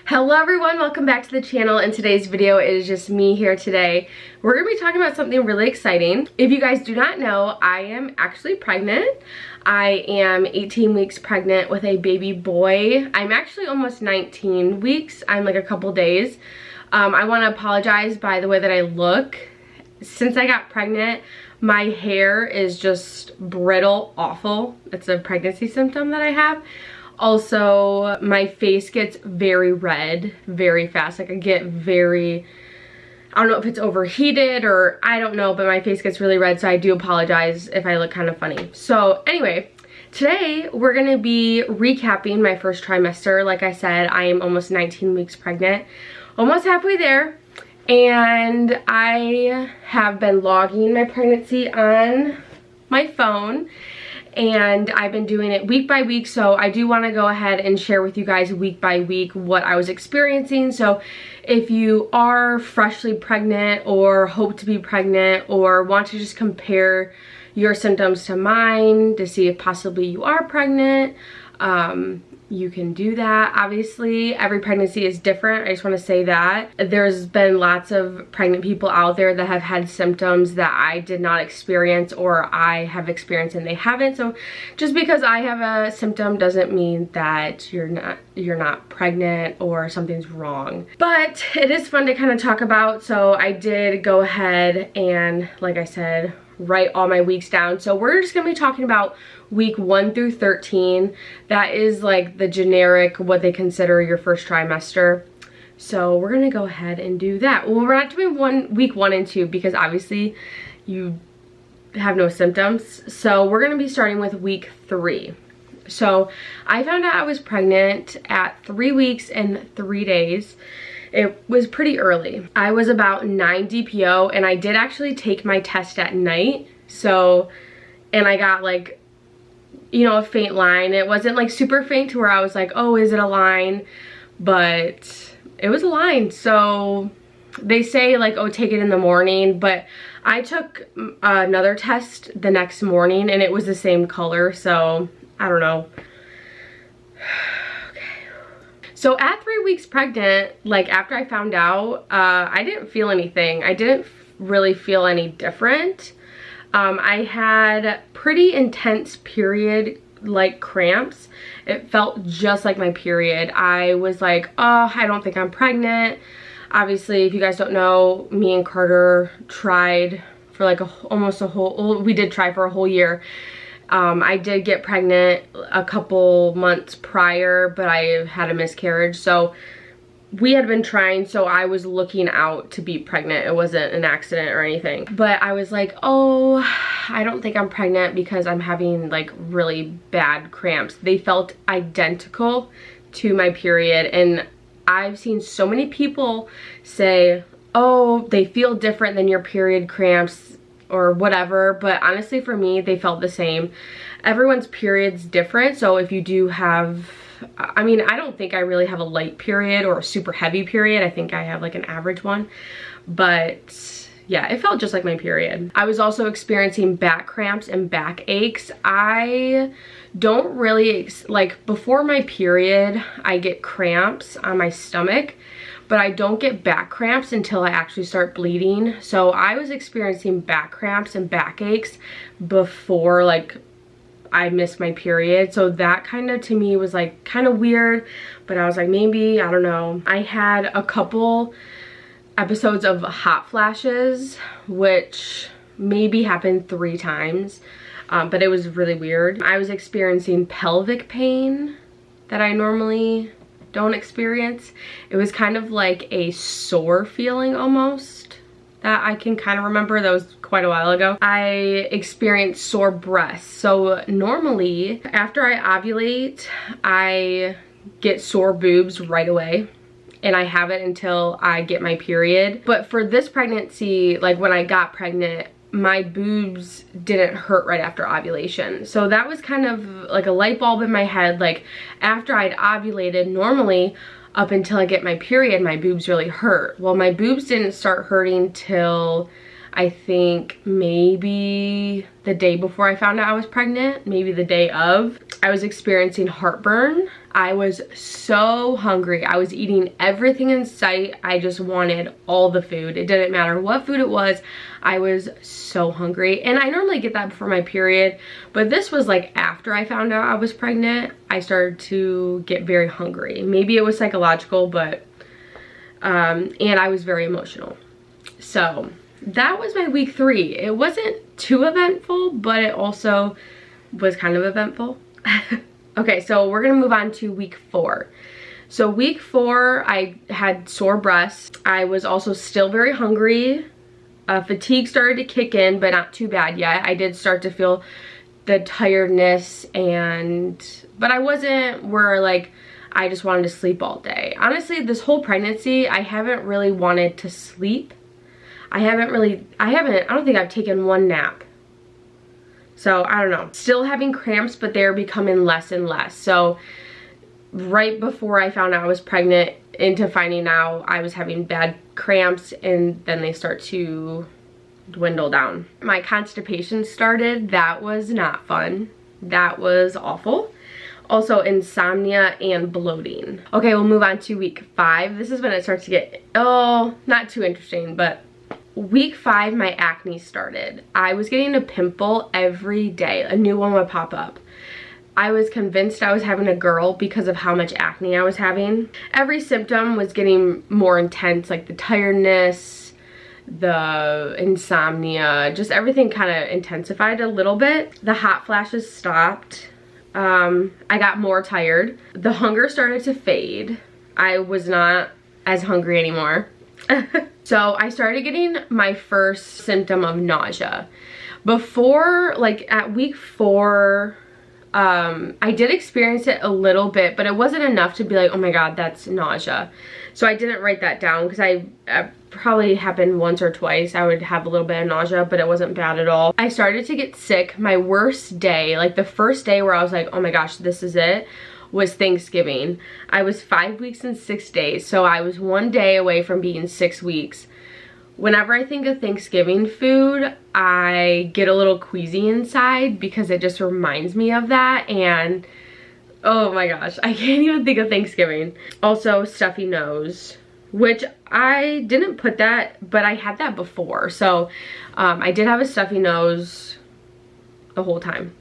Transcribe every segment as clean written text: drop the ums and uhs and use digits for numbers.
Hello everyone, welcome back to the channel. In today's video, it is just me here today. We're going to be talking about something really exciting. If you guys do not know, I am actually pregnant. I am 18 weeks pregnant with a baby boy. I'm actually almost 19 weeks. I'm like a couple days. I want to apologize by the way that I look. Since I got pregnant, my hair is just brittle, awful. It's a pregnancy symptom that I have. Also, my face gets very red very fast. Like I get very, I don't know if it's overheated or I don't know, but my face gets really red, so I do apologize if I look kind of funny. So anyway, today we're gonna be recapping my first trimester. Like I said, I am almost 19 weeks pregnant, almost halfway there. And I have been logging my pregnancy on my phone. And I've been doing it week by week, so I do want to go ahead and share with you guys week by week what I was experiencing. So if you are freshly pregnant or hope to be pregnant or want to just compare your symptoms to mine to see if possibly you are pregnant, you can do that. Obviously, every pregnancy is different. I just want to say that. There's been lots of pregnant people out there that have had symptoms that I did not experience or I have experienced and they haven't. So just because I have a symptom doesn't mean that you're not pregnant or something's wrong. But it is fun to kind of talk about. So I did go ahead and, like I said, write all my weeks down. So we're just gonna be talking about week 1 through 13. That is like the generic, what they consider your first trimester. So we're gonna go ahead and do that. Well, we're not doing week 1 and 2 because obviously you have no symptoms. So we're gonna be starting with week 3. So I found out I was pregnant at 3 weeks and 3 days. It was pretty early. I was about 9 DPO and I did actually take my test at night. So, and I got like, you know, a faint line. It wasn't like super faint to where I was like, oh, is it a line? But it was a line. So they say like, oh, take it in the morning. But I took another test the next morning and it was the same color. So I don't know. So at 3 weeks pregnant, like after I found out, I didn't feel anything. I didn't really feel any different. I had pretty intense period like cramps. It felt just like my period. I was like, oh, I don't think I'm pregnant. Obviously, if you guys don't know, me and Carter tried for like we did try for a whole year. I did get pregnant a couple months prior, but I had a miscarriage. So we had been trying, so I was looking out to be pregnant. It wasn't an accident or anything. But I was like, oh, I don't think I'm pregnant because I'm having like really bad cramps. They felt identical to my period. And I've seen so many people say, oh, they feel different than your period cramps or whatever, but honestly for me they felt the same. Everyone's period's different, so if you do have, I mean, I don't think I really have a light period or a super heavy period. I think I have like an average one, but yeah, it felt just like my period. I was also experiencing back cramps and back aches. I don't really, like before my period, I get cramps on my stomach, but I don't get back cramps until I actually start bleeding. So I was experiencing back cramps and back aches before like I missed my period. So that kind of to me was like kind of weird, but I was like, maybe, I don't know. I had a couple episodes of hot flashes, which maybe happened 3 times, but it was really weird. I was experiencing pelvic pain that I normally don't experience. It was kind of like a sore feeling almost that I can kind of remember. That was quite a while ago. I experienced sore breasts. So normally after I ovulate, I get sore boobs right away. And I have it until I get my period. But for this pregnancy, like when I got pregnant, my boobs didn't hurt right after ovulation. So that was kind of like a light bulb in my head. Like after I'd ovulated, normally up until I get my period, my boobs really hurt. Well, my boobs didn't start hurting till I think maybe the day before I found out I was pregnant, maybe the day of. I was experiencing heartburn. I was so hungry. I was eating everything in sight. I just wanted all the food. It didn't matter what food it was. I was so hungry. And I normally get that before my period, but this was like after I found out I was pregnant, I started to get very hungry. Maybe it was psychological, but, and I was very emotional. So that was my week 3. It wasn't too eventful, but it also was kind of eventful. Okay, so we're gonna move on to week 4. So week 4, I had sore breasts. I was also still very hungry. Fatigue started to kick in, but not too bad yet. I did start to feel the tiredness, but I wasn't where like I just wanted to sleep all day. Honestly, this whole pregnancy, I haven't really wanted to sleep. I don't think I've taken one nap. So I don't know, still having cramps, but they're becoming less and less. So right before I found out I was pregnant into finding out I was having bad cramps, and then they start to dwindle down. My constipation started. That was not fun. That was awful. Also insomnia and bloating. Okay, we'll move on to week 5. This is when it starts to get, not too interesting, but week 5, my acne started. I was getting a pimple every day. A new one would pop up. I was convinced I was having a girl because of how much acne I was having. Every symptom was getting more intense, like the tiredness, the insomnia, just everything kind of intensified a little bit. The hot flashes stopped. I got more tired. The hunger started to fade. I was not as hungry anymore. So I started getting my first symptom of nausea. Before, like at week 4, I did experience it a little bit, but it wasn't enough to be like, oh my god, that's nausea. So I didn't write that down because I probably happened once or twice. I would have a little bit of nausea, but it wasn't bad at all. I started to get sick. My worst day, like the first day where I was like, oh my gosh, this is it, was Thanksgiving. I was 5 weeks and 6 days, so I was 1 day away from being 6 weeks. Whenever I think of Thanksgiving food, I get a little queasy inside because it just reminds me of that, and oh my gosh, I can't even think of Thanksgiving. Also, stuffy nose, which I didn't put that, but I had that before. So I did have a stuffy nose the whole time.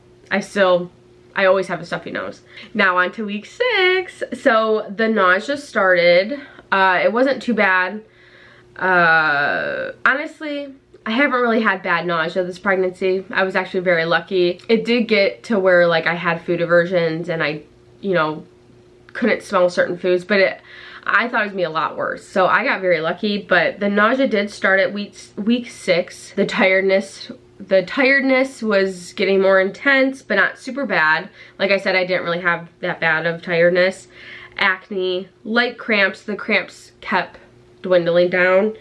I always have a stuffy nose. Now on to week 6. So the nausea started. It wasn't too bad. Honestly, I haven't really had bad nausea this pregnancy. I was actually very lucky. It did get to where like I had food aversions and I, couldn't smell certain foods, but I thought it was gonna be a lot worse. So I got very lucky, but the nausea did start at week 6. The tiredness was getting more intense, but not super bad. Like I said, I didn't really have that bad of tiredness. Acne, light cramps, the cramps kept dwindling down.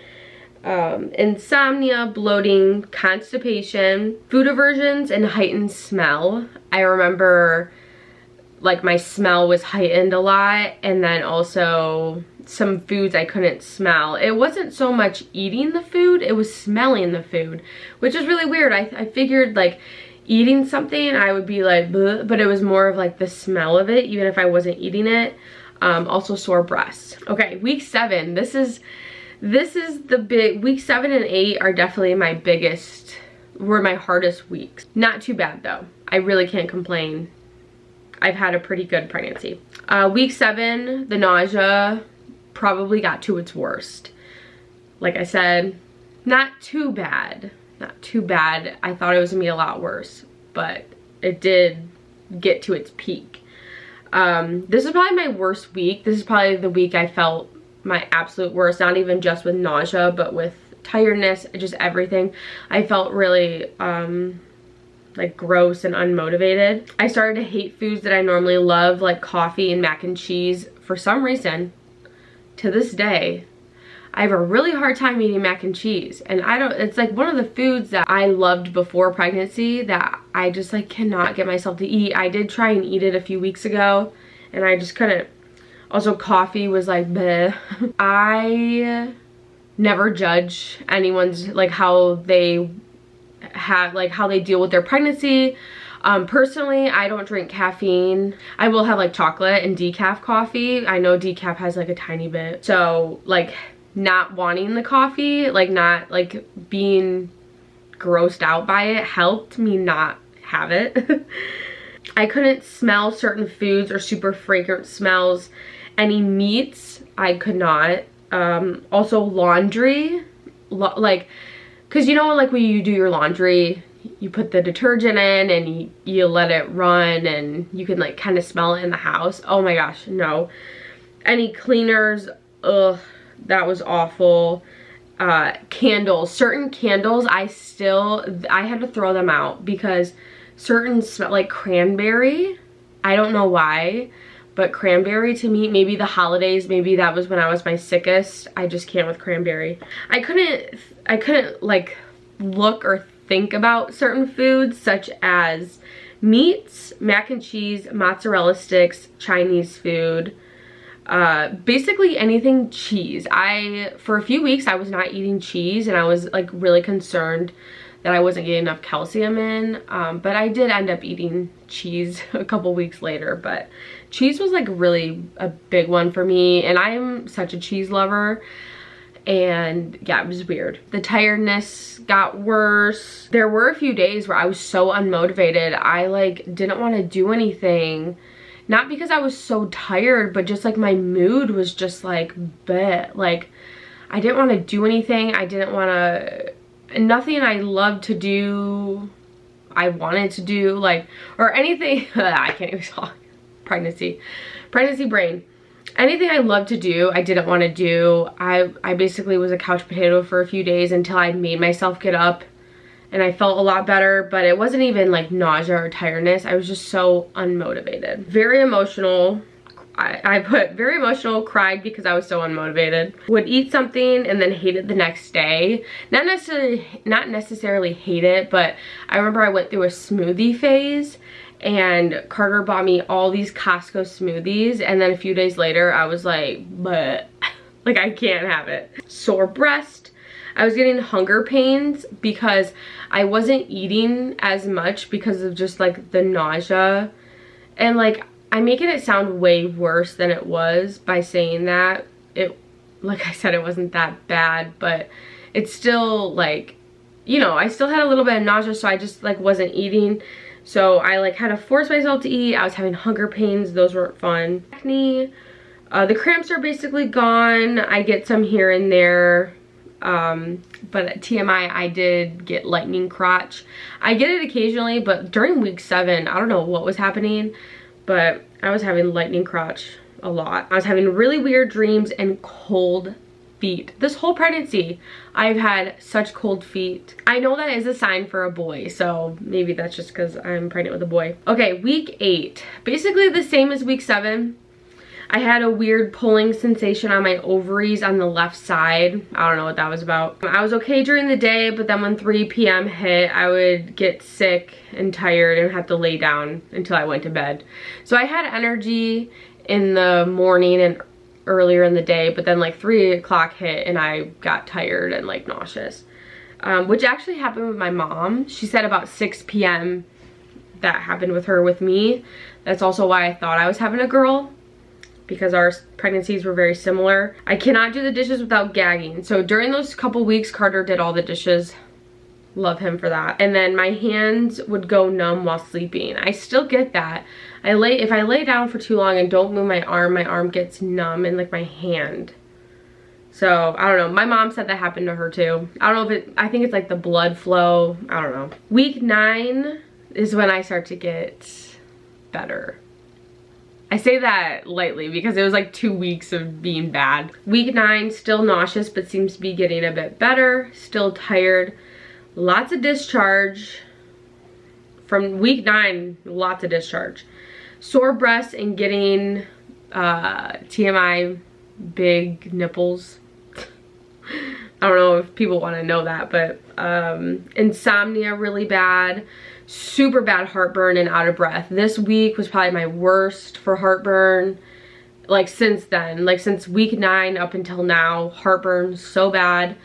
Insomnia, bloating, constipation, food aversions, and heightened smell. I remember like my smell was heightened a lot, and then also some foods I couldn't smell. It wasn't so much eating the food, it was smelling the food, which is really weird. I figured like eating something I would be like bleh, but it was more of like the smell of it even if I wasn't eating it. Also sore breasts. Okay, week 7, this is the big, week 7 and 8 are definitely my biggest, were my hardest weeks. Not too bad though, I really can't complain. I've had a pretty good pregnancy. Week 7, the nausea probably got to its worst. Like I said, not too bad. Not too bad. I thought it was gonna be a lot worse, but it did get to its peak. This is probably my worst week. This is probably the week I felt my absolute worst, not even just with nausea, but with tiredness, just everything. I felt really, like gross and unmotivated. I started to hate foods that I normally love, like coffee and mac and cheese. For some reason, to this day, I have a really hard time eating mac and cheese. And it's like one of the foods that I loved before pregnancy that I just like cannot get myself to eat. I did try and eat it a few weeks ago and I just couldn't. Also coffee was like bleh. I never judge anyone's like how they deal with their pregnancy. Personally, I don't drink caffeine. I will have like chocolate and decaf coffee. I know decaf has like a tiny bit. So like not wanting the coffee, like not like being grossed out by it helped me not have it. I couldn't smell certain foods or super fragrant smells. Any meats, I could not. Also laundry, like, cause you know like when you do your laundry, you put the detergent in and you let it run and you can like kind of smell it in the house. Oh my gosh, no. Any cleaners, ugh, that was awful. Candles, certain candles, I had to throw them out because certain smell, like cranberry, I don't know why, but cranberry to me, maybe the holidays, maybe that was when I was my sickest. I just can't with cranberry. I couldn't like look or think about certain foods such as meats, mac and cheese, mozzarella sticks, Chinese food, basically anything cheese. For a few weeks I was not eating cheese and I was like really concerned that I wasn't getting enough calcium in, but I did end up eating cheese a couple weeks later. But cheese was like really a big one for me, and I'm such a cheese lover. And yeah, it was weird. The tiredness got worse. There were a few days where I was so unmotivated. I like didn't want to do anything. Not because I was so tired, but just like my mood was just like bleh. Like I didn't want to do anything. I didn't want to, nothing I loved to do, I wanted to do, like, or anything. I can't even talk. Pregnancy brain. Anything I loved to do, I didn't want to do. I basically was a couch potato for a few days until I made myself get up and I felt a lot better, but it wasn't even like nausea or tiredness. I was just so unmotivated. Very emotional. I put very emotional, cried because I was so unmotivated. Would eat something and then hate it the next day. Not necessarily hate it, but I remember I went through a smoothie phase and Carter bought me all these Costco smoothies, and then a few days later I was like, but like I can't have it. Sore breast. I was getting hunger pains because I wasn't eating as much because of just like the nausea. And like I'm making it sound way worse than it was by saying that. It, like I said, it wasn't that bad, but it's still like, you know, I still had a little bit of nausea, so I just like wasn't eating. So I like had to force myself to eat. I was having hunger pains. Those weren't fun. Acne. The cramps are basically gone. I get some here and there. But TMI, I did get lightning crotch. I get it occasionally, but during week 7, I don't know what was happening, but I was having lightning crotch a lot. I was having really weird dreams and cold feet. This whole pregnancy, I've had such cold feet. I know that is a sign for a boy, so maybe that's just because I'm pregnant with a boy. Okay, week 8. Basically the same as week 7. I had a weird pulling sensation on my ovaries on the left side. I don't know what that was about. I was okay during the day, but then when 3 p.m. hit, I would get sick and tired and have to lay down until I went to bed. So I had energy in the morning and earlier in the day, but then like 3 o'clock hit and I got tired and like nauseous, which actually happened with my mom. She said about 6 p.m. that happened with her with me. That's also why I thought I was having a girl, because our pregnancies were very similar. I cannot do the dishes without gagging. So during those couple weeks, Carter did all the dishes. Love him for that. And then my hands would go numb while sleeping. I still get that. If I lay down for too long and don't move my arm gets numb in like my hand. So I don't know. My mom said that happened to her too. I don't know if I think it's like the blood flow. I don't know. Week 9 is when I start to get better. I say that lightly because it was like 2 weeks of being bad. Week 9, still nauseous, but seems to be getting a bit better. Still tired. Lots of discharge. From week 9, lots of discharge. Sore breasts and getting TMI, big nipples. I don't know if people want to know that, but insomnia really bad. Super bad heartburn and out of breath. This week was probably my worst for heartburn. Like since then, like since week 9 up until now, heartburn so bad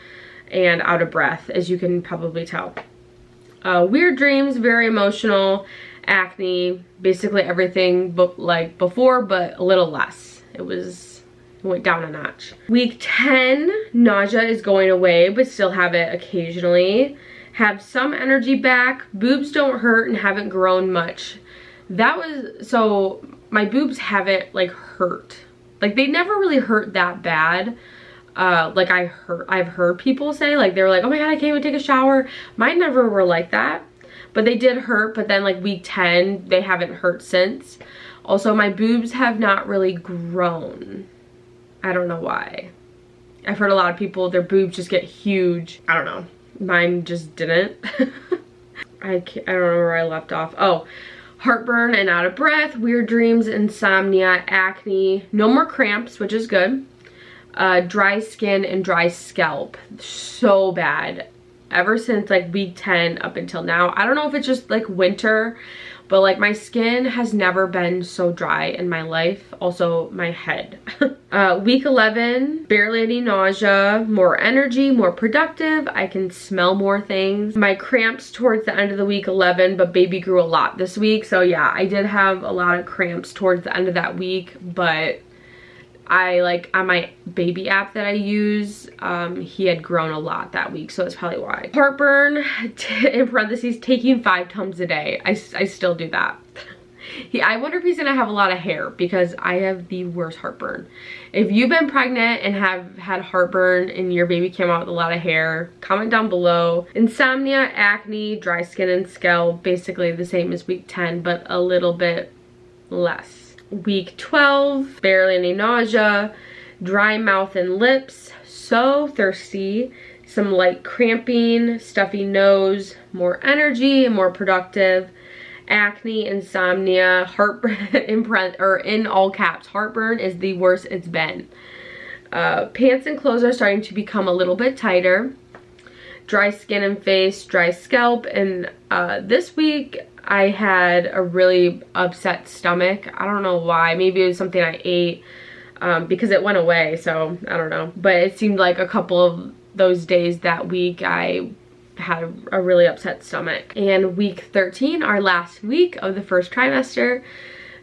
and out of breath, as you can probably tell. Weird dreams, very emotional. acne, basically everything like before, but a little less. It went down a notch. Week 10, nausea is going away, but still have it occasionally. Have some energy back, boobs don't hurt and haven't grown much. So my boobs haven't like hurt. Like they never really hurt that bad. Like I've heard people say, like they were like, oh my god, I can't even take a shower. Mine never were like that, but they did hurt. But then like week 10, they haven't hurt since. Also, my boobs have not really grown. I don't know why. I've heard a lot of people, their boobs just get huge. I don't know. Mine just didn't. I don't know where I left off. Oh, heartburn and out of breath, weird dreams, insomnia, acne, no more cramps, which is good. Dry skin and dry scalp, so bad. Ever since like week 10 up until now. I don't know if it's just like winter, but like my skin has never been so dry in my life. Also my head. Week 11, barely any nausea, more energy, more productive. I can smell more things. My cramps towards the end of the week 11, but baby grew a lot this week. So yeah, I did have a lot of cramps towards the end of that week, but I like on my baby app that I use, he had grown a lot that week, so that's probably why. Heartburn, in parentheses, taking 5 Tums a day. I still do that. I wonder if he's gonna have a lot of hair because I have the worst heartburn. If you've been pregnant and have had heartburn and your baby came out with a lot of hair, comment down below. Insomnia, acne, dry skin and scalp, basically the same as week 10, but a little bit less. Week 12, barely any nausea, dry mouth and lips, so thirsty, some light cramping, stuffy nose, more energy and more productive, acne, insomnia, heartburn, in all caps, heartburn is the worst it's been. Pants and clothes are starting to become a little bit tighter, dry skin and face, dry scalp, and this week I had a really upset stomach. I don't know why. Maybe it was something I ate because it went away, so I don't know. But it seemed like a couple of those days that week I had a really upset stomach. And week 13, our last week of the first trimester,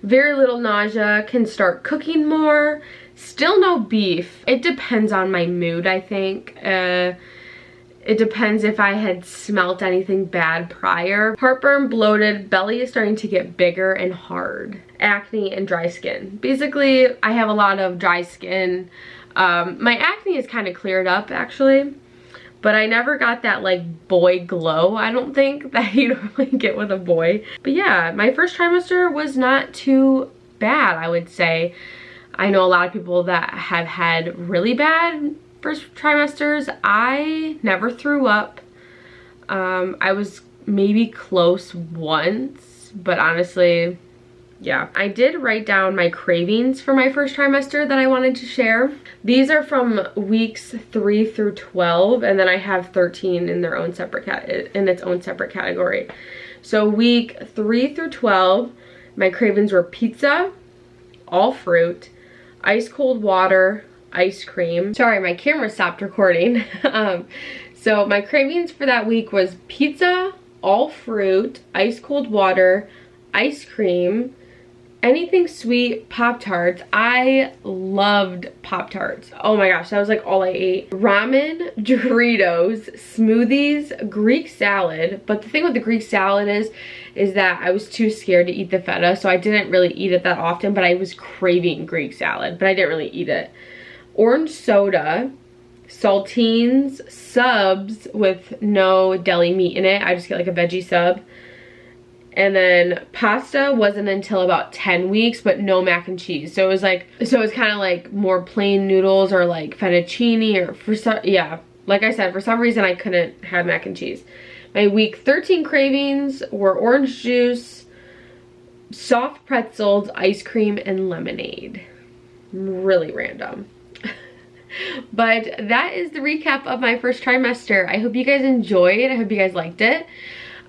very little nausea, can start cooking more. Still no beef. It depends on my mood, I think. It depends if I had smelt anything bad prior. Heartburn, bloated, belly is starting to get bigger and hard. Acne and dry skin. Basically, I have a lot of dry skin. My acne is kind of cleared up actually, but I never got that like boy glow, I don't think, that you normally get with a boy. But yeah, my first trimester was not too bad, I would say. I know a lot of people that have had really bad first trimesters. I never threw up. I was maybe close once, but honestly, yeah. I did write down my cravings for my first trimester that I wanted to share. These are from weeks 3 through 12, and then I have 13 in their own separate its own separate category. So week 3 through 12, my cravings were pizza, all fruit, ice cold water, ice cream. Sorry, my camera stopped recording. So my cravings for that week was pizza, all fruit, ice cold water, ice cream, anything sweet, Pop-Tarts. I loved Pop-Tarts. Oh my gosh, that was like all I ate. Ramen, Doritos, smoothies, Greek salad. But the thing with the Greek salad is that I was too scared to eat the feta, so I didn't really eat it that often, but I was craving Greek salad, but I didn't really eat it. Orange soda, saltines, subs with no deli meat in it. I just get like a veggie sub. And then pasta wasn't until about 10 weeks, but no mac and cheese. So it was kind of like more plain noodles or like fettuccine or for some, yeah. Like I said, for some reason I couldn't have mac and cheese. My week 13 cravings were orange juice, soft pretzels, ice cream, and lemonade. Really random. But that is the recap of my first trimester. I hope you guys enjoyed. I hope you guys liked it.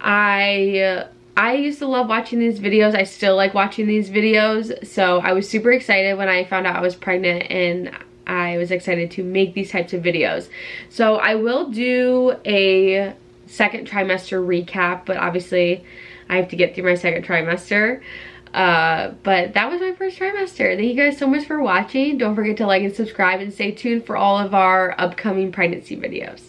I used to love watching these videos. I still like watching these videos. So I was super excited when I found out I was pregnant, and I was excited to make these types of videos. So I will do a second trimester recap, but obviously I have to get through my second trimester. But that was my first trimester. Thank you guys so much for watching. Don't forget to like and subscribe and stay tuned for all of our upcoming pregnancy videos.